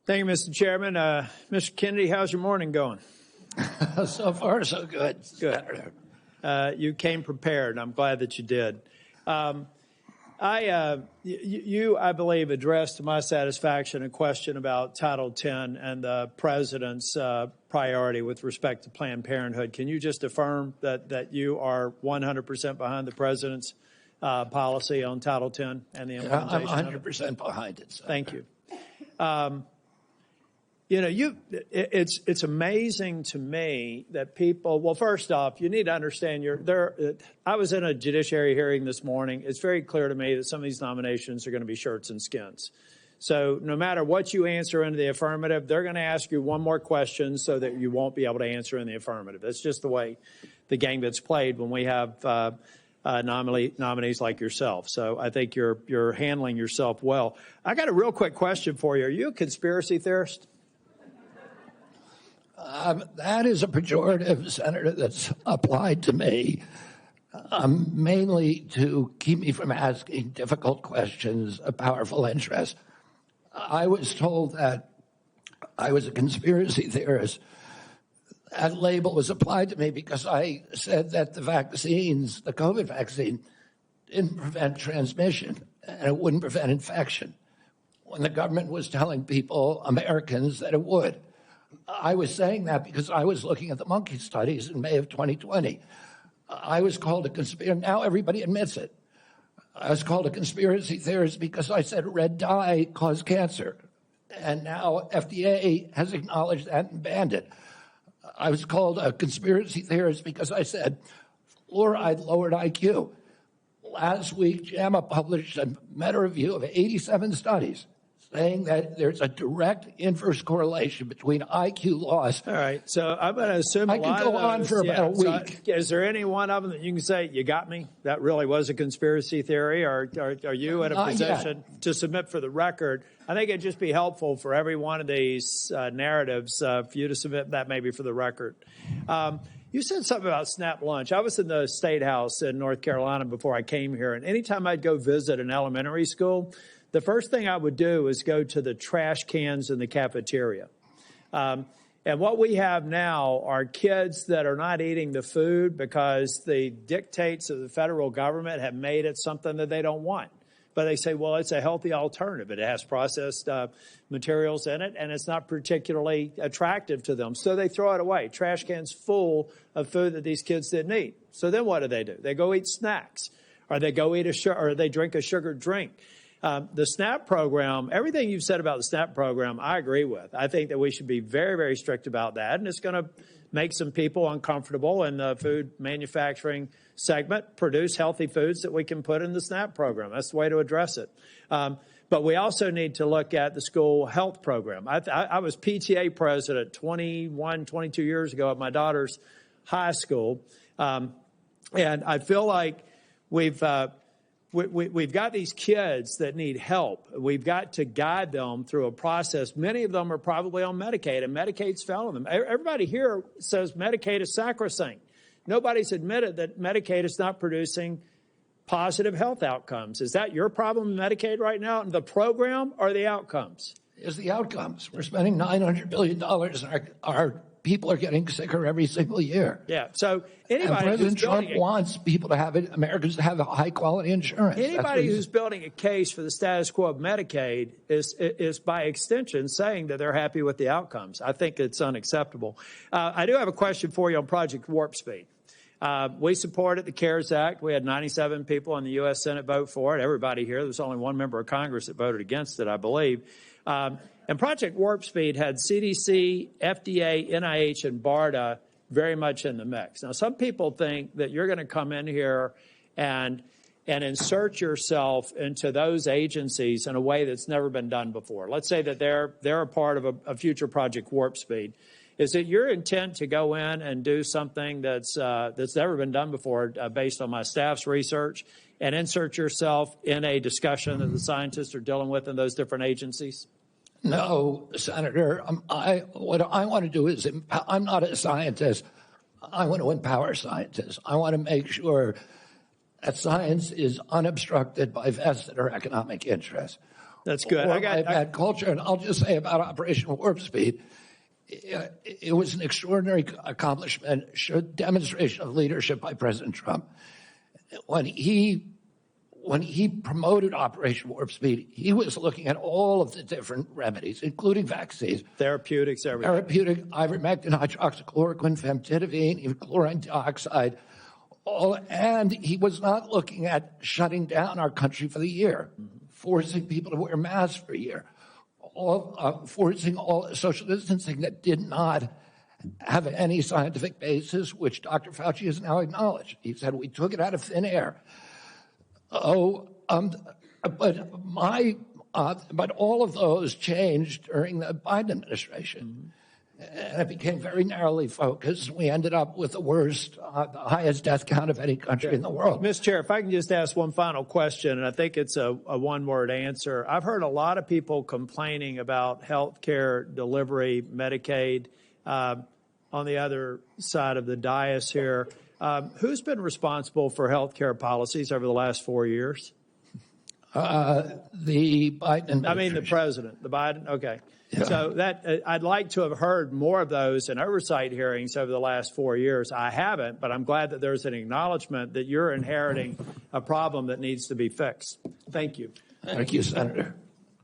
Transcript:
Thank you, Mr. Chairman. Mr. Kennedy, how's your morning going? So far, so good. Good. You came prepared. I'm glad that you did. You, I believe, addressed to my satisfaction a question about Title X and the president's priority with respect to Planned Parenthood. Can you just affirm that you are 100% behind the president's policy on Title X and the implementation? I'm 100% behind it. Senator. Thank you. It's amazing to me that people, well, first off, you need to understand I was in a judiciary hearing this morning. It's very clear to me that some of these nominations are going to be shirts and skins. So no matter what you answer in the affirmative, they're going to ask you one more question so that you won't be able to answer in the affirmative. That's just the way the game gets played when we have nominees like yourself. So I think you're handling yourself well. I got a real quick question for you. Are you a conspiracy theorist? That is a pejorative, Senator, that's applied to me, mainly to keep me from asking difficult questions of powerful interests. I was told that I was a conspiracy theorist. That label was applied to me because I said that the COVID vaccine, didn't prevent transmission and it wouldn't prevent infection, when the government was telling people, Americans, that it would. I was saying that because I was looking at the monkey studies in May of 2020. I was called a conspiracy. Now everybody admits it. I was called a conspiracy theorist because I said red dye caused cancer. And now FDA has acknowledged that and banned it. I was called a conspiracy theorist because I said fluoride lowered IQ. Last week, JAMA published a meta-review of 87 studies saying that there's a direct inverse correlation between IQ loss. All right, so I'm going to assume I could go on for about a week. So is there any one of them that you can say, you got me? That really was a conspiracy theory, or are you in a position to submit for the record? I think it'd just be helpful for every one of these narratives for you to submit that maybe for the record. You said something about SNAP lunch. I was in the State House in North Carolina before I came here, and anytime I'd go visit an elementary school, the first thing I would do is go to the trash cans in the cafeteria. And what we have now are kids that are not eating the food because the dictates of the federal government have made it something that they don't want. But they say, well, it's a healthy alternative. It has processed materials in it, and it's not particularly attractive to them. So they throw it away. Trash cans full of food that these kids didn't eat. So then what do? They go eat snacks, or they go eat or they drink a sugar drink. The SNAP program, everything you've said about the SNAP program, I agree with. I think that we should be very, very strict about that, and it's going to make some people uncomfortable in the food manufacturing segment, produce healthy foods that we can put in the SNAP program. That's the way to address it. But we also need to look at the school health program. I was PTA president 22 years ago at my daughter's high school, and I feel like we've got these kids that need help. We've got to guide them through a process. Many of them are probably on Medicaid, and Medicaid's failing them. Everybody here says Medicaid is sacrosanct. Nobody's admitted that Medicaid is not producing positive health outcomes. Is that your problem in Medicaid right now? The program or the outcomes? It's the outcomes. We're spending $900 billion, and our people are getting sicker every single year. Yeah. So anybody, and President Trump wants people to have it, Americans to have a high quality insurance. Anybody who's building a case for the status quo of Medicaid is by extension saying that they're happy with the outcomes. I think it's unacceptable. I do have a question for you on Project Warp Speed. We supported the CARES Act. We had 97 people in the U.S. Senate vote for it. Everybody here. There's only one member of Congress that voted against it, I believe. And Project Warp Speed had CDC, FDA, NIH, and BARDA very much in the mix. Now, some people think that you're going to come in here and insert yourself into those agencies in a way that's never been done before. Let's say that they're a part of a future Project Warp Speed. Is it your intent to go in and do something that's never been done before based on my staff's research and insert yourself in a discussion that the scientists are dealing with in those different agencies? No, Senator. What I want to do is, I'm not a scientist. I want to empower scientists. I want to make sure that science is unobstructed by vested or economic interests. That's good. Or by bad culture. And I'll just say about Operation Warp Speed, it was an extraordinary accomplishment, showed demonstration of leadership by President Trump. When he promoted Operation Warp Speed, he was looking at all of the different remedies, including vaccines. Therapeutics, everything. Therapeutic, ivermectin, hydroxychloroquine, famotidine, even chlorine dioxide. And he was not looking at shutting down our country for the year, forcing people to wear masks for a year, forcing all social distancing that did not have any scientific basis, which Dr. Fauci has now acknowledged. He said we took it out of thin air. But all of those changed during the Biden administration. And it became very narrowly focused. We ended up with the worst, the highest death count of any country in the world. Mr. Chair, if I can just ask one final question, and I think it's a one-word answer. I've heard a lot of people complaining about health care delivery, Medicaid. On the other side of the dais here, who's been responsible for health care policies over the last 4 years? The Biden administration. I mean, the president, the Biden. Okay. Yeah. So that I'd like to have heard more of those in oversight hearings over the last 4 years. I haven't, but I'm glad that there's an acknowledgement that you're inheriting a problem that needs to be fixed. Thank you. Thank you, Senator.